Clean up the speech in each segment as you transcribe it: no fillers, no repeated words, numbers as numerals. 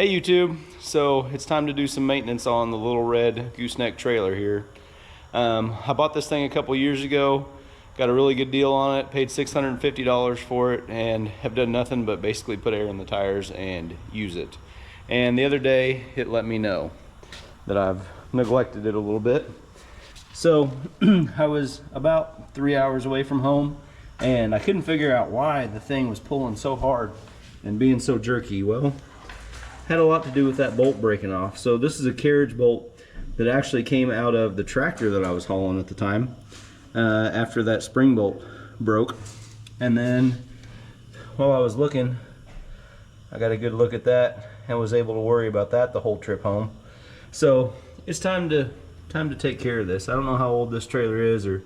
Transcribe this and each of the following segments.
Hey YouTube, so it's time to do some maintenance on the little red gooseneck trailer here. I bought this thing a couple years ago, got a really good deal on it, paid $650 for it, and have done nothing but basically put air in the tires and use it. And the other day it let me know that I've neglected it a little bit. So I was about 3 hours away from home and I couldn't figure out why the thing was pulling so hard and being so jerky. Well, had a lot to do with that bolt breaking off. So this is a carriage bolt that actually came out of the tractor that I was hauling at the time after that spring bolt broke. And then while I was looking, I got a good look at that and was able to worry about that the whole trip home. So it's time to take care of this. I don't know how old this trailer is or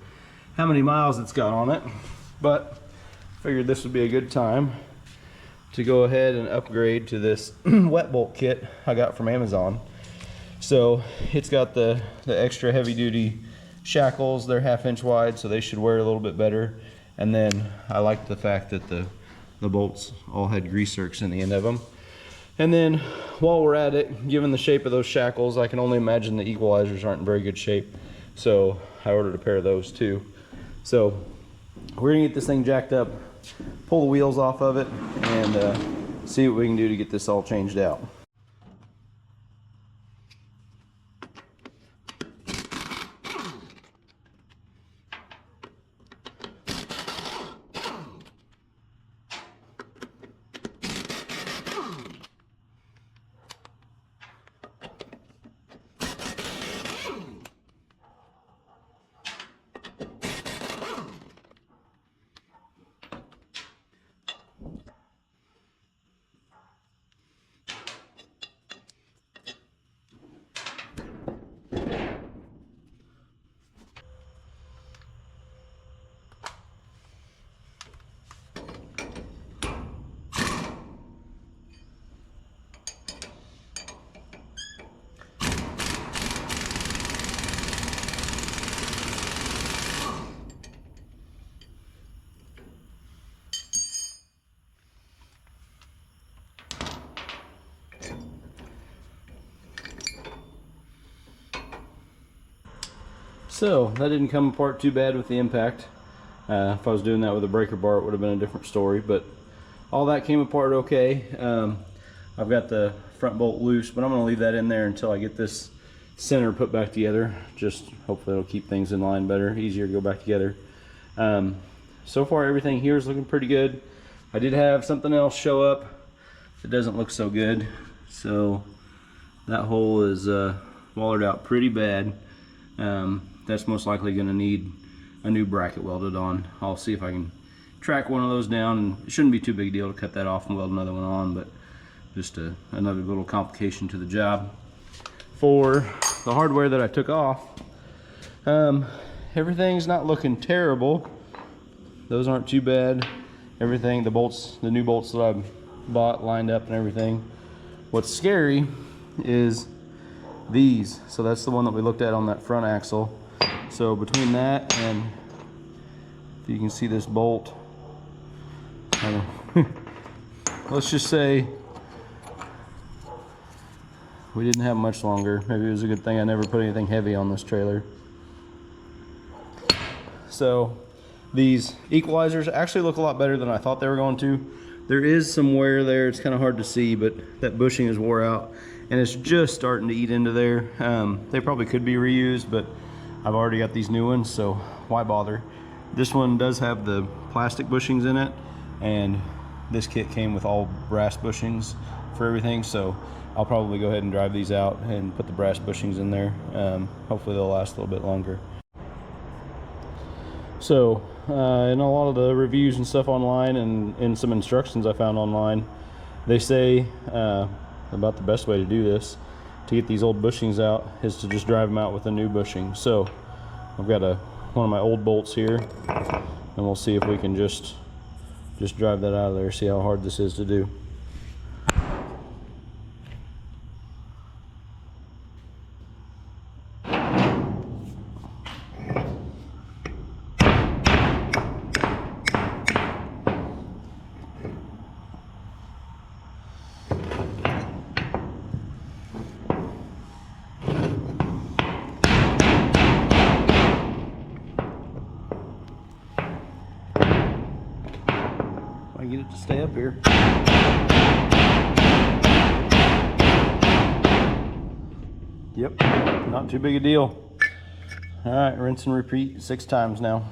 how many miles it's got on it, but figured this would be a good time to go ahead and upgrade to this wet bolt kit I got from Amazon. So it's got the extra heavy duty shackles. They're 1/2 inch wide, so they should wear a little bit better. And then I like the fact that the bolts all had grease zerks in the end of them. And then while we're at it, given the shape of those shackles, I can only imagine the equalizers aren't in very good shape. So I ordered a pair of those too. So we're gonna get this thing jacked up, pull the wheels off of it, and see what we can do to get this all changed out. So that didn't come apart too bad with the impact. If I was doing that with a breaker bar, it would have been a different story, but all that came apart okay. I've got the front bolt loose, but I'm going to leave that in there until I get this center put back together. Just hopefully it'll keep things in line better, easier to go back together. So far everything here is looking pretty good. I did have something else show up that doesn't look so good. So that hole is wallered out pretty bad. That's most likely going to need a new bracket welded on. I'll see if I can track one of those down, and it shouldn't be too big a deal to cut that off and weld another one on, but just another little complication to the job. For the hardware that I took off, everything's not looking terrible. Those aren't too bad. Everything, the bolts, the new bolts that I bought lined up and everything. What's scary is these. So that's the one that we looked at on that front axle. So between that and, if you can see this bolt, let's just say we didn't have much longer. Maybe it was a good thing I never put anything heavy on this trailer. So these equalizers actually look a lot better than I thought they were going to. There is some wear there. It's kind of hard to see, but that bushing is wore out and it's just starting to eat into there. They probably could be reused, but I've already got these new ones, so why bother? This one does have the plastic bushings in it, and this kit came with all brass bushings for everything, so I'll probably go ahead and drive these out and put the brass bushings in there. Hopefully they'll last a little bit longer. So in a lot of the reviews and stuff online, and in some instructions I found online, they say about the best way to do this, to get these old bushings out, is to just drive them out with a new bushing. So I've got one of my old bolts here, and we'll see if we can just drive that out of there, see how hard this is to do. I get it to stay up here. Yep, not too big a deal. All right, rinse and repeat 6 times now.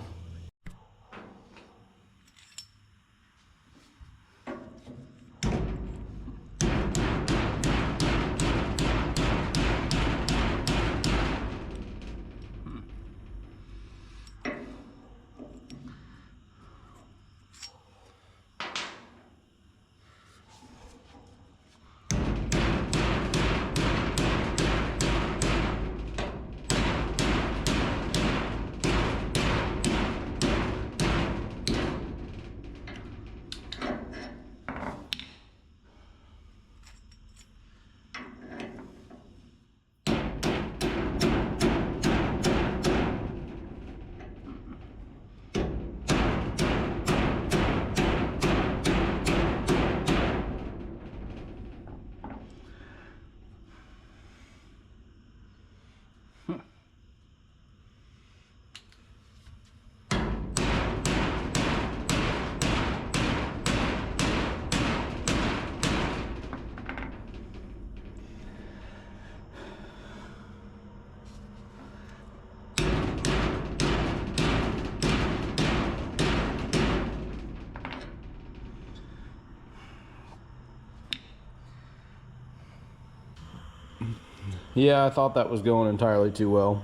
Yeah, I thought that was going entirely too well.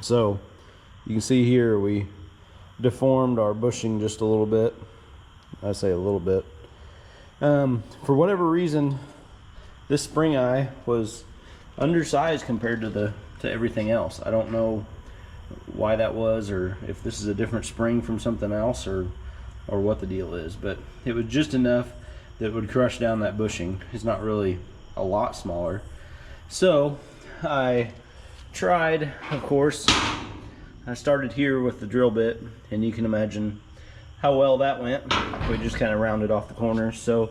So you can see here we deformed our bushing just a little bit. I say a little bit. For whatever reason, this spring eye was undersized compared to everything else. I don't know why that was, or if this is a different spring from something else, or what the deal is, but it was just enough that would crush down that bushing. It's not really a lot smaller. So I tried, of course, I started here with the drill bit, and you can imagine how well that went. We just kind of rounded off the corners. So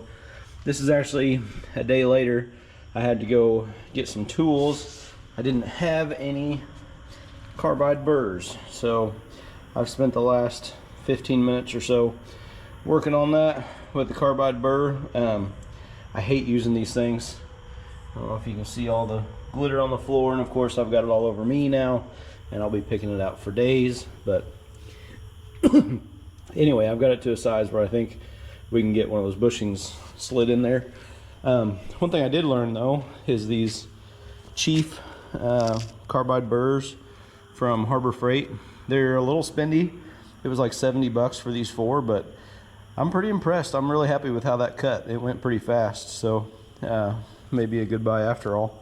this is actually a day later. I had to go get some tools. I didn't have any carbide burrs, so I've spent the last 15 minutes or so working on that with the carbide burr. I hate using these things. I don't know if you can see all the glitter on the floor, and of course I've got it all over me now, and I'll be picking it out for days. But anyway, I've got it to a size where I think we can get one of those bushings slid in there. One thing I did learn though is these Chief carbide burrs from Harbor Freight. They're a little spendy. It was like 70 bucks for these 4, but I'm pretty impressed. I'm really happy with how that cut. It went pretty fast, so maybe a good buy after all.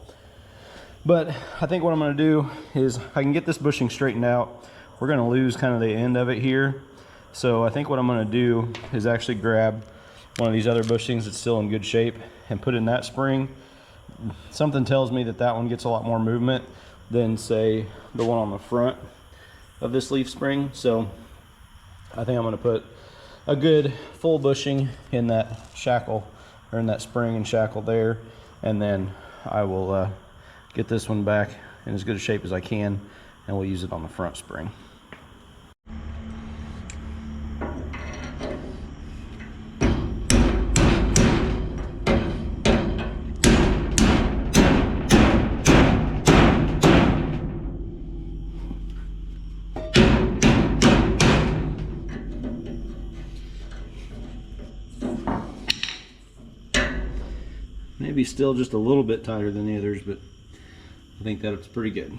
But I think what I'm going to do is I can get this bushing straightened out. We're going to lose kind of the end of it here. So I think what I'm going to do is actually grab one of these other bushings that's still in good shape and put in that spring. Something tells me that that one gets a lot more movement than, say, the one on the front of this leaf spring. So I think I'm going to put a good full bushing in that shackle, or in that spring and shackle there, and then I will get this one back in as good a shape as I can, and we'll use it on the front spring. Maybe still just a little bit tighter than the others, but I think that it's pretty good.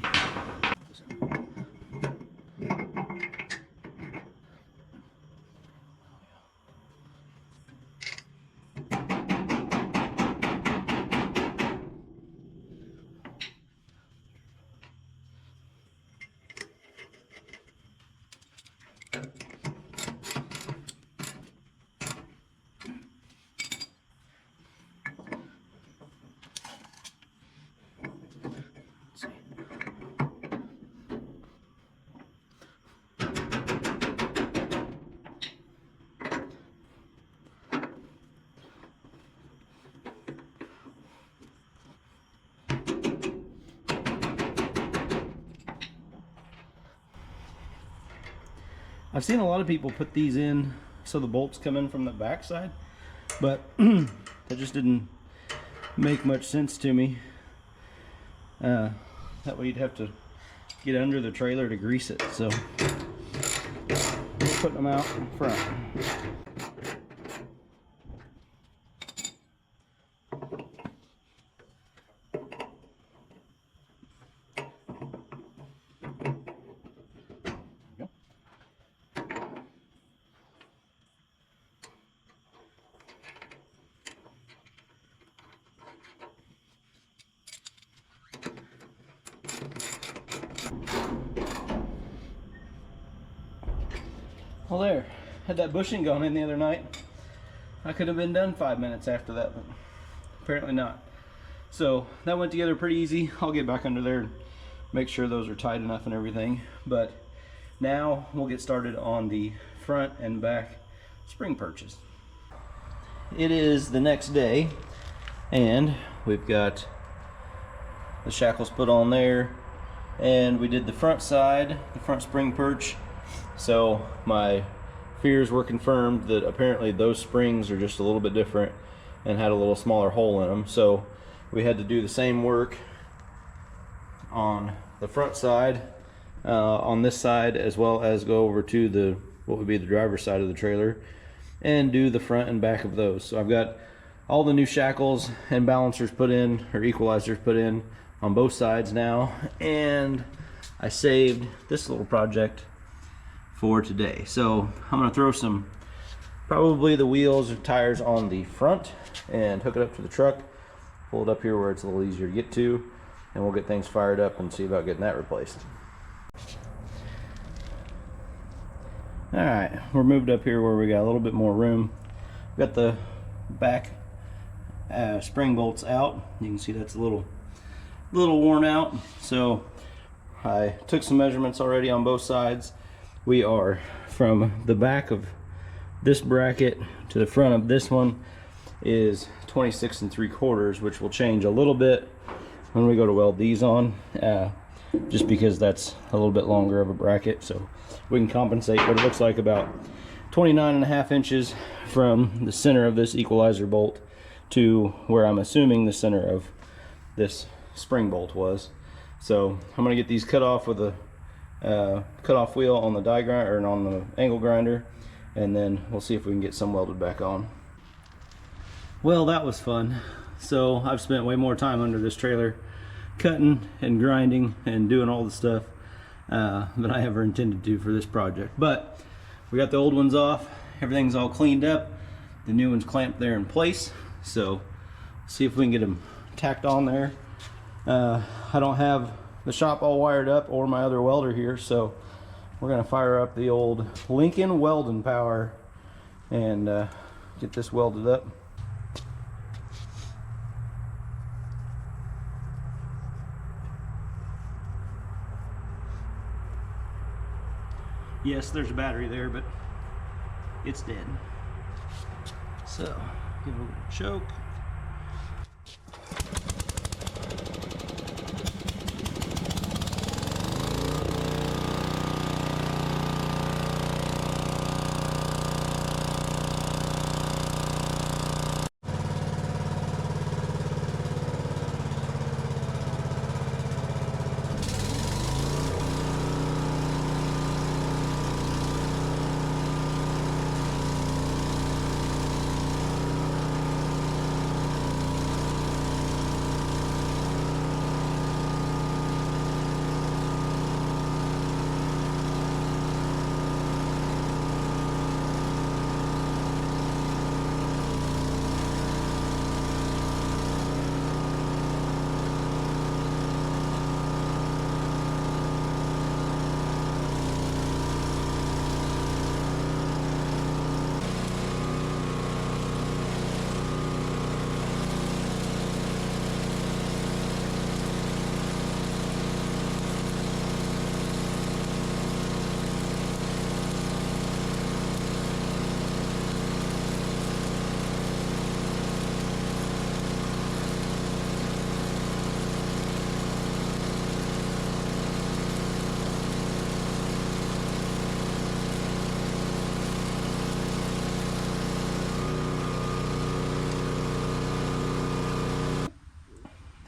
I've seen a lot of people put these in so the bolts come in from the back side, but that just didn't make much sense to me. That way you'd have to get under the trailer to grease it, so we're putting them out in front. Well, there, had that bushing gone in the other night, I could have been done 5 minutes after that, but apparently not. So that went together pretty easy. I'll get back under there and make sure those are tight enough and everything. But now we'll get started on the front and back spring perches. It is the next day, and we've got the shackles put on there, and we did the front side, the front spring perch. So my fears were confirmed that apparently those springs are just a little bit different and had a little smaller hole in them. So we had to do the same work on the front side, on this side, as well as go over to the what would be the driver's side of the trailer and do the front and back of those. So I've got all the new shackles and balancers put in, or equalizers put in on both sides now, and I saved this little project for today. So I'm going to throw some, probably the wheels or tires on the front and hook it up to the truck, pull it up here where it's a little easier to get to, and we'll get things fired up and see about getting that replaced. Alright, we're moved up here where we got a little bit more room. Got the back spring bolts out. You can see that's a little worn out. So I took some measurements already on both sides. We are from the back of this bracket to the front of this one is 26 3/4, which will change a little bit when we go to weld these on, just because that's a little bit longer of a bracket. So we can compensate what it looks like about 29.5 inches from the center of this equalizer bolt to where I'm assuming the center of this spring bolt was. So I'm going to get these cut off with a cut-off wheel on the die grinder, or on the angle grinder, and then we'll see if we can get some welded back on. Well, that was fun. So I've spent way more time under this trailer cutting and grinding and doing all the stuff than I ever intended to for this project. But we got the old ones off, everything's all cleaned up, the new ones clamped there in place, so see if we can get them tacked on there. I don't have the shop all wired up or my other welder here, so we're gonna fire up the old Lincoln welding power and get this welded up. Yes, there's a battery there, but it's dead. So give it a little choke.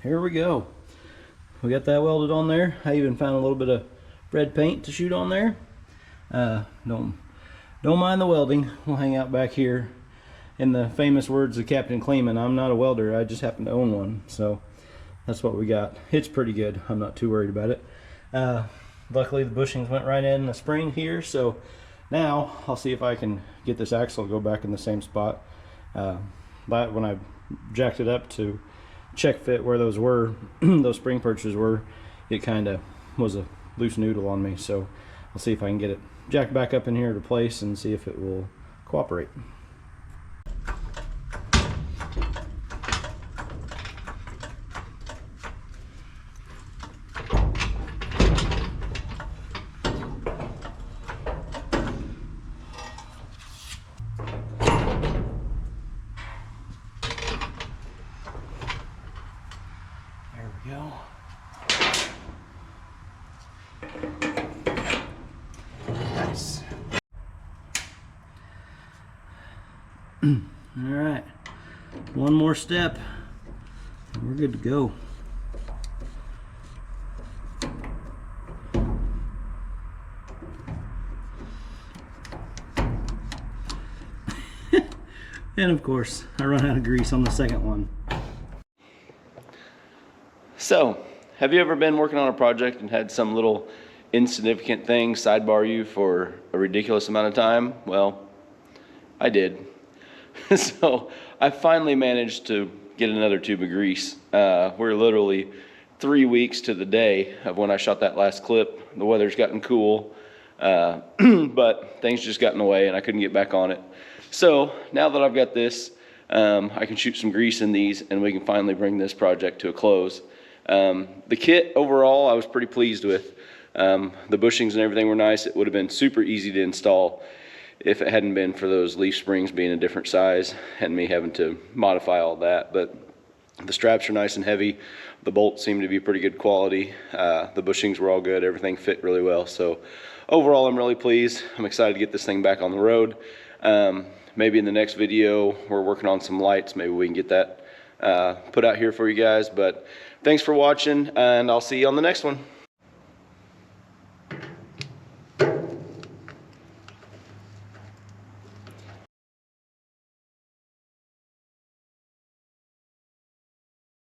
here we go. We got that welded on there. I even found a little bit of red paint to shoot on there. Don't mind the welding. We'll hang out back here. In the famous words of Captain Kleeman, I'm not a welder, I just happen to own one. So that's what we got. It's pretty good. I'm not too worried about it. Luckily the bushings went right in the spring here, so now I'll see if I can get this axle to go back in the same spot. But when I jacked it up to check fit where those were, those spring perches were, it kind of was a loose noodle on me. So I'll see if I can get it jacked back up in here to place and see if it will cooperate. There we go. Nice. All right, one more step and we're good to go. And of course, I run out of grease on the second one. So, have you ever been working on a project and had some little insignificant thing sidebar you for a ridiculous amount of time? Well, I did. So, I finally managed to get another tube of grease. We're literally 3 weeks to the day of when I shot that last clip. The weather's gotten cool, but things just got in the way and I couldn't get back on it. So now that I've got this, I can shoot some grease in these and we can finally bring this project to a close. The kit overall I was pretty pleased with. The bushings and everything were nice. It would have been super easy to install if it hadn't been for those leaf springs being a different size and me having to modify all that. But the straps are nice and heavy. The bolts seem to be pretty good quality. The bushings were all good. Everything fit really well. So overall, I'm really pleased. I'm excited to get this thing back on the road. Maybe in the next video, we're working on some lights. Maybe we can get that put out here for you guys. But thanks for watching, and I'll see you on the next one.